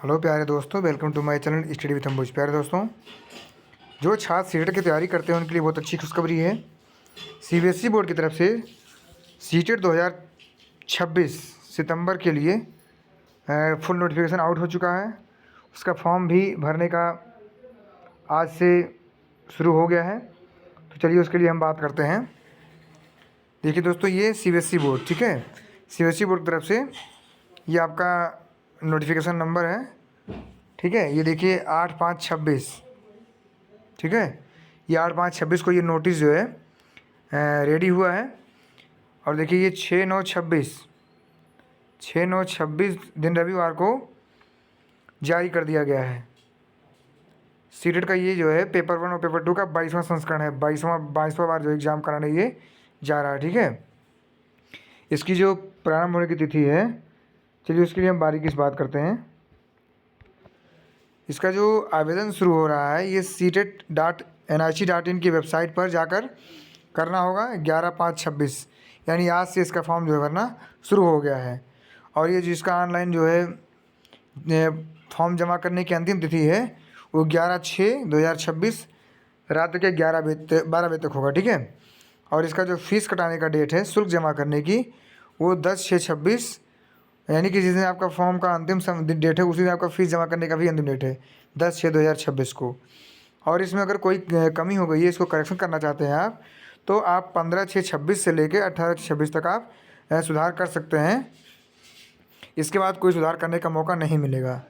Hello प्यारे दोस्तों, welcome to my channel study with Ambuj. प्यारे दोस्तों, जो छात्र सीटेट की तैयारी करते हैं उनके लिए बहुत अच्छी खुशखबरी है। सीबीएसई बोर्ड की तरफ से सीटेट 2026 सितंबर के लिए फुल नोटिफिकेशन आउट हो चुका है। उसका फॉर्म भी भरने का आज से शुरू हो गया है। तो चलिए उसके लिए हम बात करते हैं। देखिए दोस्तों, ये सीबीएसई बोर्ड, ठीक है, सीबीएसई बोर्ड की तरफ से ये आपका नोटिफिकेशन नंबर है, ठीक है। ये देखिए 8/5/26, ठीक है। ये 8/5/26 को ये नोटिस जो है रेडी हुआ है। और देखिए ये 6/9/26 दिन रविवार को जारी कर दिया गया है। सीटेट का ये जो है पेपर 1 और पेपर 2 का 22वां संस्करण है। 22वां बार जो एग्ज़ाम कराने ये जा रहा है, ठीक है। इसकी जो प्रारंभ होने की तिथि है, चलिए उसके लिए हम बारीकी से बात करते हैं। इसका जो आवेदन शुरू हो रहा है ये CTET.NIC.in की वेबसाइट पर जाकर करना होगा 11/5/26, यानी आज से इसका फॉर्म जो है भरना शुरू हो गया है। और ये जिसका ऑनलाइन जो है फॉर्म जमा करने की अंतिम तिथि है वो 11/6/2026 रात के 12 बजे तक होगा, ठीक है। और इसका जो फीस कटाने का डेट है शुल्क जमा करने की, वो 10/6/26, यानी कि जिस दिन आपका फॉर्म का अंतिम डेट है उसी दिन आपका फीस जमा करने का भी अंतिम डेट है 10/6/2026 को। और इसमें अगर कोई कमी हो गई है, इसको करेक्शन करना चाहते हैं आप, तो आप 15/6/26 से लेकर 18/6/26 तक आप सुधार कर सकते हैं। इसके बाद कोई सुधार करने का मौका नहीं मिलेगा।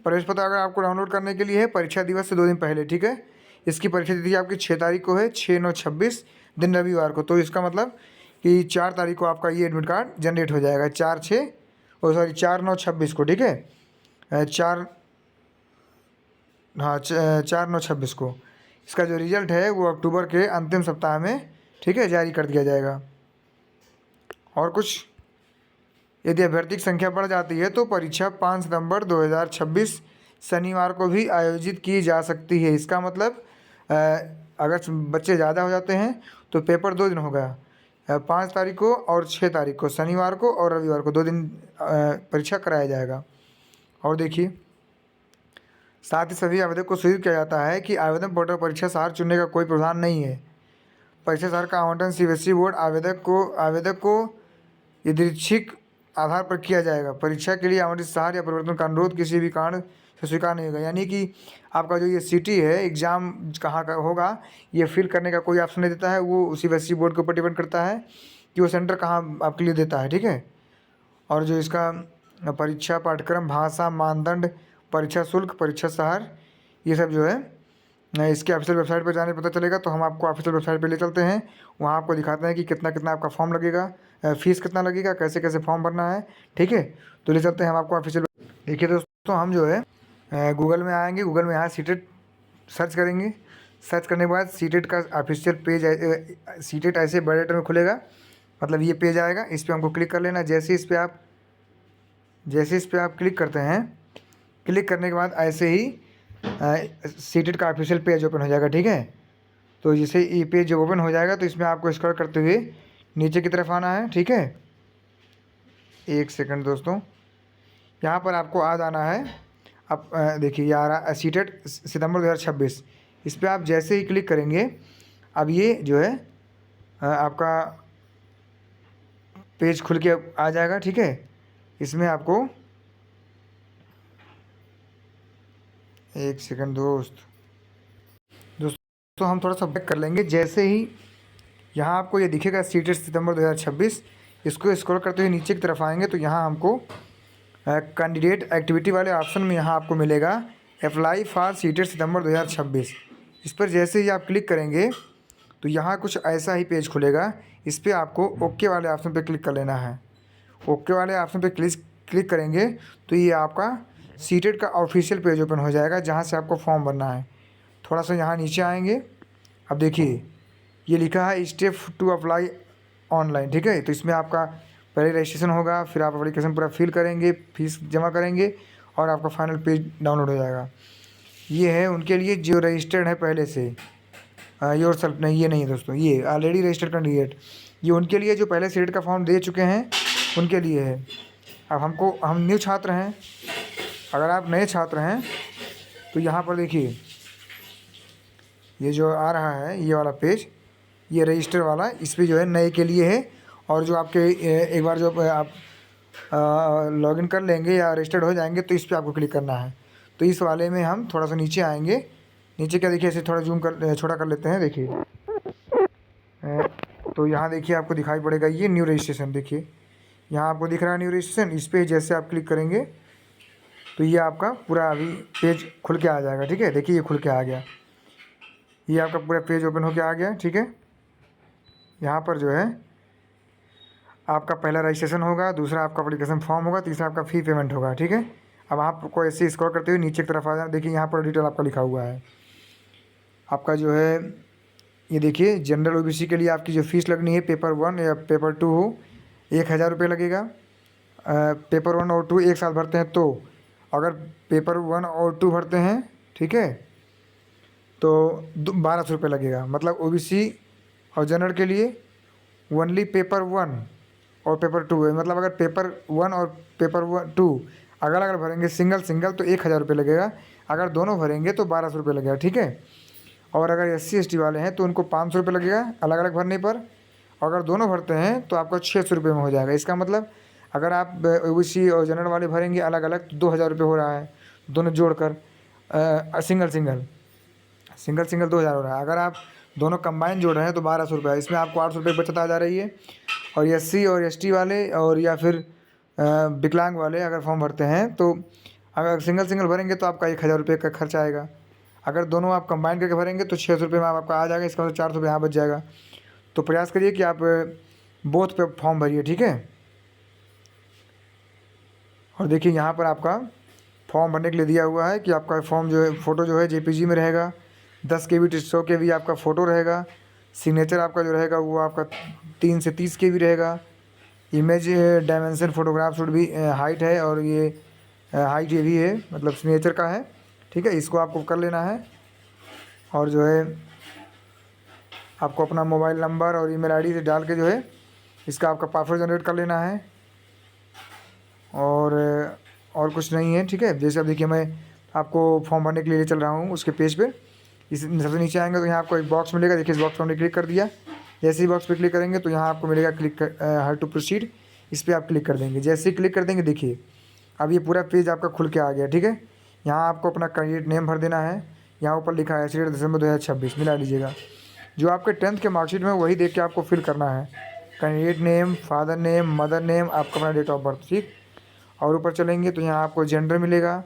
प्रवेश पत्र अगर आपको डाउनलोड करने के लिए है परीक्षा दिवस से 2 दिन पहले, ठीक है। इसकी परीक्षा तिथि आपकी 6 तारीख को है, 6/9/26 दिन रविवार को। तो इसका मतलब कि 4 तारीख को आपका ये एडमिट कार्ड जनरेट हो जाएगा, 4/9/26 को, ठीक है। 4/9/26 को इसका जो रिजल्ट है वो अक्टूबर के अंतिम सप्ताह में, ठीक है, जारी कर दिया जाएगा। और कुछ, यदि अभ्यर्थी की संख्या बढ़ जाती है तो परीक्षा 5 सितंबर 2026 शनिवार को भी आयोजित की जा सकती है। इसका मतलब अगर बच्चे ज़्यादा हो जाते हैं तो पेपर 2 दिन होगा, 5 तारीख को और 6 तारीख को, शनिवार को और रविवार को 2 दिन परीक्षा कराया जाएगा। और देखिए, साथ ही सभी आवेदक को सूचित किया जाता है कि आवेदन पोर्टल परीक्षा शहर चुनने का कोई प्रावधान नहीं है। परीक्षा शहर का आवंटन सीबीएसई बोर्ड आवेदक को यादृच्छिक आधार पर किया जाएगा। परीक्षा के लिए आवंटित शहर या परिवर्तन का अनुरोध किसी भी कारण से स्वीकार नहीं होगा। यानी कि आपका जो ये सिटी है, एग्ज़ाम कहाँ का होगा ये फिल करने का कोई ऑप्शन नहीं देता है। वो सीबीएसई बोर्ड के ऊपर डिपेंड करता है कि वो सेंटर कहाँ आपके लिए देता है, ठीक है। और जो इसका परीक्षा पाठ्यक्रम, भाषा, मानदंड, परीक्षा शुल्क, परीक्षा शहर, ये सब जो है इसके ऑफिशियल वेबसाइट पर जाने पता चलेगा। तो हम आपको ऑफिशियल वेबसाइट पर ले चलते हैं, वहाँ आपको दिखाते हैं कि कितना कितना आपका फॉर्म लगेगा, फीस कितना लगेगा, कैसे कैसे फॉर्म भरना है, ठीक है। तो ले चलते हैं हम आपको ऑफिशियल। देखिए दोस्तों, हम जो है गूगल में आएंगे, गूगल में यहाँ सीटेट सर्च करेंगे। सर्च करने के बाद सीटेट का ऑफिशियल पेज सीटेट ऐसे बड़े लेटर में खुलेगा, मतलब ये पेज आएगा। इस पर हमको क्लिक कर लेना। जैसे इस पर आप क्लिक करते हैं, क्लिक करने के बाद ऐसे ही सीटेट का ऑफिशियल पेज ओपन हो जाएगा, ठीक है। तो जैसे ये पेज जब ओपन हो जाएगा तो इसमें आपको स्क्रॉल करते हुए नीचे की तरफ आना है, ठीक है। एक सेकंड दोस्तों, यहाँ पर आपको आ जाना है। अब देखिए ये आ रहा सीटेट सितंबर 2026। इस पर आप जैसे ही क्लिक करेंगे, अब ये जो है आपका पेज खुल के आ जाएगा, ठीक है। इसमें आपको एक सेकंड दोस्तों हम थोड़ा सा बैक कर लेंगे। जैसे ही यहाँ आपको ये दिखेगा सीटेट सितंबर 2026, इसको स्क्रॉल करते हुए नीचे की तरफ आएंगे तो यहाँ हमको कैंडिडेट एक्टिविटी वाले ऑप्शन में यहाँ आपको मिलेगा अप्लाई फॉर सीटेट सितंबर 2026। इस पर जैसे ही आप क्लिक करेंगे तो यहाँ कुछ ऐसा ही पेज खुलेगा। इस पर आपको ओके वाले ऑप्शन पर क्लिक कर लेना है। ओके वाले ऑप्शन पर क्लिक करेंगे तो ये आपका सीटेट का ऑफिशियल पेज ओपन हो जाएगा, जहाँ से आपको फॉर्म भरना है। थोड़ा सा यहाँ नीचे आएंगे, अब देखिए ये लिखा है स्टेप टू अप्लाई ऑनलाइन, ठीक है। तो इसमें आपका पहले रजिस्ट्रेशन होगा, फिर आप एप्लीकेशन पूरा फिल करेंगे, फीस जमा करेंगे और आपका फाइनल पेज डाउनलोड हो जाएगा। ये है उनके लिए जो रजिस्टर्ड है पहले से, योर सेल्फ नहीं, ये नहीं दोस्तों, ये ऑलरेडी रजिस्टर्ड कैंडिडेट, ये उनके लिए जो पहले सीटेट का फॉर्म दे चुके हैं उनके लिए है। अब हम न्यू छात्र हैं अगर आप नए छात्र हैं तो यहाँ पर देखिए, ये जो आ रहा है ये वाला पेज, ये रजिस्टर वाला, इस पे जो है नए के लिए है। और जो आपके एक बार जो आप लॉगिन कर लेंगे या रजिस्टर्ड हो जाएंगे तो इस पर आपको क्लिक करना है। तो इस वाले में हम थोड़ा सा नीचे आएंगे। नीचे क्या देखिए, ऐसे थोड़ा जूम कर छोटा कर लेते हैं। देखिए तो यहाँ देखिए आपको दिखाई पड़ेगा ये न्यू रजिस्ट्रेशन। देखिए यहाँ आपको दिख रहा है न्यू रजिस्ट्रेशन। इस पर जैसे आप क्लिक करेंगे तो ये आपका पूरा अभी पेज खुल के आ जाएगा। ठीक है, देखिए ये खुल के आ गया, ये आपका पूरा पेज ओपन होके आ गया। ठीक है, यहाँ पर जो है आपका पहला रजिस्ट्रेशन होगा, दूसरा आपका एप्लीकेशन फॉर्म होगा, तीसरा आपका फ़ी पेमेंट होगा। ठीक है, अब आपको ऐसे स्क्रॉल करते हुए नीचे की तरफ आ जाना। देखिए यहाँ पर डिटेल आपका लिखा हुआ है। आपका जो है ये देखिए, जनरल ओबीसी के लिए आपकी जो फ़ीस लगनी है, पेपर 1 या पेपर 2 हो, 1,000 रुपये लगेगा। पेपर 1 और 2 एक साथ भरते हैं तो, अगर पेपर 1 और 2 भरते हैं, ठीक है, तो 1,200 रुपये लगेगा। मतलब ओबीसी और जनरल के लिए ओनली पेपर 1 और पेपर 2 है। मतलब अगर पेपर 1 और पेपर 2 अगर भरेंगे सिंगल सिंगल तो 1,000 रुपये लगेगा। अगर दोनों भरेंगे तो 1,200 रुपये लगेगा। ठीक है, और अगर SC ST वाले हैं तो उनको 500 रुपये लगेगा अलग अलग भरने पर। अगर दोनों भरते हैं तो आपका 600 रुपये में हो जाएगा। इसका मतलब अगर आप ओबीसी और जनरल वाले भरेंगे अलग अलग तो 2,000 रुपये हो रहा है दोनों जोड़कर। सिंगल सिंगल 2,000 हो रहा है। अगर आप दोनों कंबाइन जोड़ रहे हैं तो 1,200 रुपये, इसमें आपको 800 रुपये बचत आ जा रही है। और SC और ST वाले और या फिर विकलांग वाले अगर फॉर्म भरते हैं तो अगर सिंगल सिंगल भरेंगे तो आपका 1,000 रुपये का खर्च आएगा। अगर दोनों आप कंबाइन करके भरेंगे तो 600 रुपये में आपका आ जाएगा। इसका मतलब 400 रुपये यहाँ बच जाएगा। तो प्रयास करिए कि आप बोथ पे फॉर्म भरिए। ठीक है, और देखिए यहाँ पर आपका फॉर्म भरने के लिए दिया हुआ है कि आपका फॉर्म जो है, फ़ोटो जो है JPG में रहेगा, 10 KB 100 KB आपका फ़ोटो रहेगा। सिग्नेचर आपका जो रहेगा वो आपका 3 से 30 KB रहेगा। इमेज डायमेंशन फोटोग्राफ शुड भी हाइट है, और ये हाइट ये भी है, मतलब सिग्नेचर का है। ठीक है, इसको आपको कर लेना है। और जो है आपको अपना मोबाइल नंबर और ईमेल आईडी से डाल के जो है इसका आपका पासवर्ड जनरेट कर लेना है। और कुछ नहीं है। ठीक है, जैसे अब देखिए मैं आपको फॉर्म भरने के लिए चल रहा हूँ उसके पेज पे। इस सबसे नीचे आएंगे तो यहाँ आपको एक बॉक्स मिलेगा। देखिए इस बॉक्स पर हमने क्लिक कर दिया। जैसे ही बॉक्स पे क्लिक करेंगे तो यहाँ आपको मिलेगा क्लिक हाउ टू प्रोसीड। इस पर आप क्लिक कर देंगे। जैसे ही क्लिक कर देंगे देखिए अब ये पूरा पेज आपका खुल के आ गया। ठीक है, यहाँ आपको अपना कैंडिडेट नेम भर देना है। यहाँ ऊपर लिखा है 8 दिसंबर 2026 मिला लीजिएगा। जो आपके 10th के मार्कशीट में वही देख के आपको फिल करना है। Candidate name, father name, mother name, आपका अपना डेट ऑफ बर्थ। ठीक, और ऊपर चलेंगे तो यहाँ आपको जेंडर मिलेगा,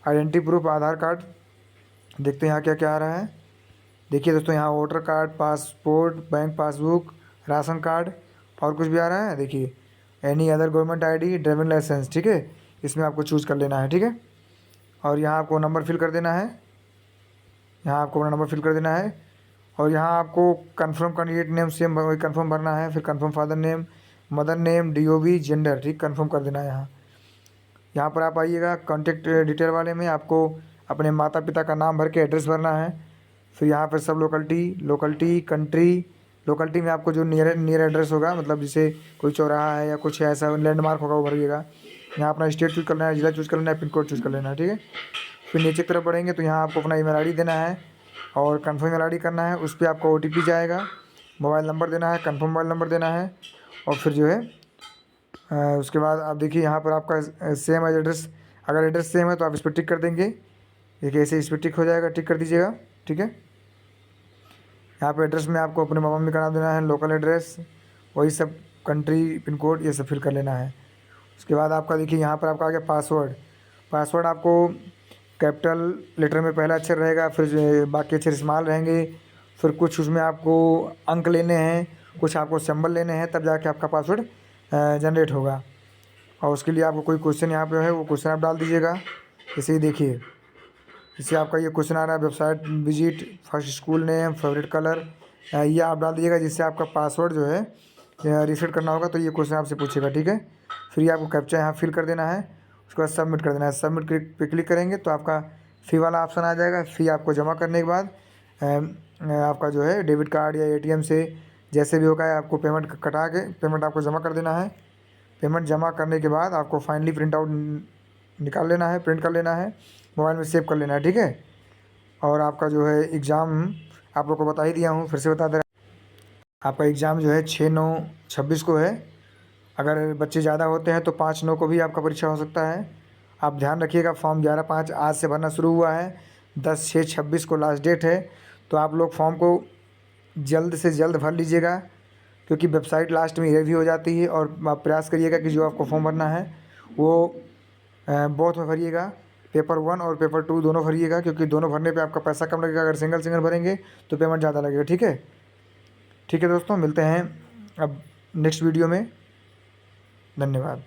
आइडेंटिटी प्रूफ, आधार कार्ड। देखते हैं यहाँ क्या क्या आ रहा है। देखिए दोस्तों यहाँ voter card, passport, bank passbook, ration card, और कुछ भी आ रहा है। देखिए any other government ID, driving licence. ठीक है, इसमें आपको चूज़ कर लेना है। ठीक है, और यहाँ आपको नंबर फिल कर देना है। यहाँ आपको अपना नंबर फिल कर देना है। और यहाँ आपको कंफर्म कैंडिडेट नेम सेम वही कंफर्म भरना है। फिर confirm father name, mother name, DOB, gender. ठीक, कंफर्म कर देना है। यहाँ पर आप आइएगा कॉन्टेक्ट डिटेल वाले में, आपको अपने माता पिता का नाम भर के एड्रेस भरना है। फिर यहाँ पर सब लोकलिटी, कंट्री। लोकलिटी में आपको जो नियर एड्रेस होगा, मतलब जैसे कोई चौराहा है या कुछ ऐसा लैंडमार्क होगा वो भरिएगा। यहाँ अपना स्टेट चूज़ कर लेना है, जिला चूज़ कर लेना है, पिन कोड चूज़ कर लेना है। ठीक है, फिर नीचे की तरफ बढ़ेंगे तो यहाँ आपको अपना ईमेल आईडी देना है और कंफर्म ईमेल आईडी करना है। उस पर आपको OTP जाएगा, मोबाइल नंबर देना है, कंफर्म मोबाइल नंबर देना है। और फिर जो है उसके बाद आप देखिए यहाँ पर आपका सेम एड्रेस, अगर एड्रेस सेम है तो आप इस पर टिक कर देंगे। देखिए ऐसे इस पर टिक हो जाएगा, टिक कर दीजिएगा। ठीक है, यहाँ पे एड्रेस में आपको अपने मम्मी का नाम देना है, लोकल एड्रेस, वही सब, कंट्री, पिन कोड, ये सब फिल कर लेना है। उसके बाद आपका देखिए यहाँ पर आपका आ गया पासवर्ड आपको कैपिटल लेटर में पहला अक्षर रहेगा, फिर बाकी अक्षर स्मॉल रहेंगे। फिर कुछ उसमें आपको अंक लेने हैं, कुछ आपको सिंबल लेने हैं, तब जाके आपका पासवर्ड जनरेट होगा। और उसके लिए आपको कोई क्वेश्चन यहाँ पे है वो क्वेश्चन आप डाल दीजिएगा। जैसे ही देखिए इससे आपका ये क्वेश्चन आ रहा है, website visit, first school name, favourite colour, ये आप डाल दीजिएगा, जिससे आपका पासवर्ड जो है रीसेट करना होगा तो ये क्वेश्चन आपसे पूछेगा। ठीक है, फिर ये आपको कैप्चा यहाँ फिल कर देना है। उसके बाद सबमिट कर देना है। सबमिट पे क्लिक करेंगे तो आपका फ़ी वाला ऑप्शन आ जाएगा। फ़ी आपको जमा करने के बाद आपका जो है डेबिट कार्ड या ATM से जैसे भी होगा आपको पेमेंट कटा के पेमेंट आपको जमा कर देना है। पेमेंट जमा करने के बाद आपको फाइनली प्रिंट आउट निकाल लेना है, प्रिंट कर लेना है, मोबाइल में सेव कर लेना है, ठीक है। और आपका जो है एग्ज़ाम आप लोग को बता ही दिया हूँ, फिर से बता दे रहा हूँ। आपका एग्ज़ाम जो है 6/9/26 को है। अगर बच्चे ज़्यादा होते हैं तो 5/9 को भी आपका परीक्षा हो सकता है। आप ध्यान रखिएगा, फॉर्म 11/5 आज से भरना शुरू हुआ है, 10/6/26 को लास्ट डेट है। तो आप लोग फॉर्म को जल्द से जल्द भर लीजिएगा, क्योंकि वेबसाइट लास्ट में ये भी हो जाती है। और आप प्रयास करिएगा कि जो आपको फॉर्म भरना है वो बोथ में भरिएगा, पेपर 1 और पेपर 2 दोनों भरिएगा, क्योंकि दोनों भरने पे आपका पैसा कम लगेगा। अगर सिंगल सिंगल भरेंगे तो पेमेंट ज़्यादा लगेगा, ठीक है। ठीक है दोस्तों, मिलते हैं अब नेक्स्ट वीडियो में। धन्यवाद।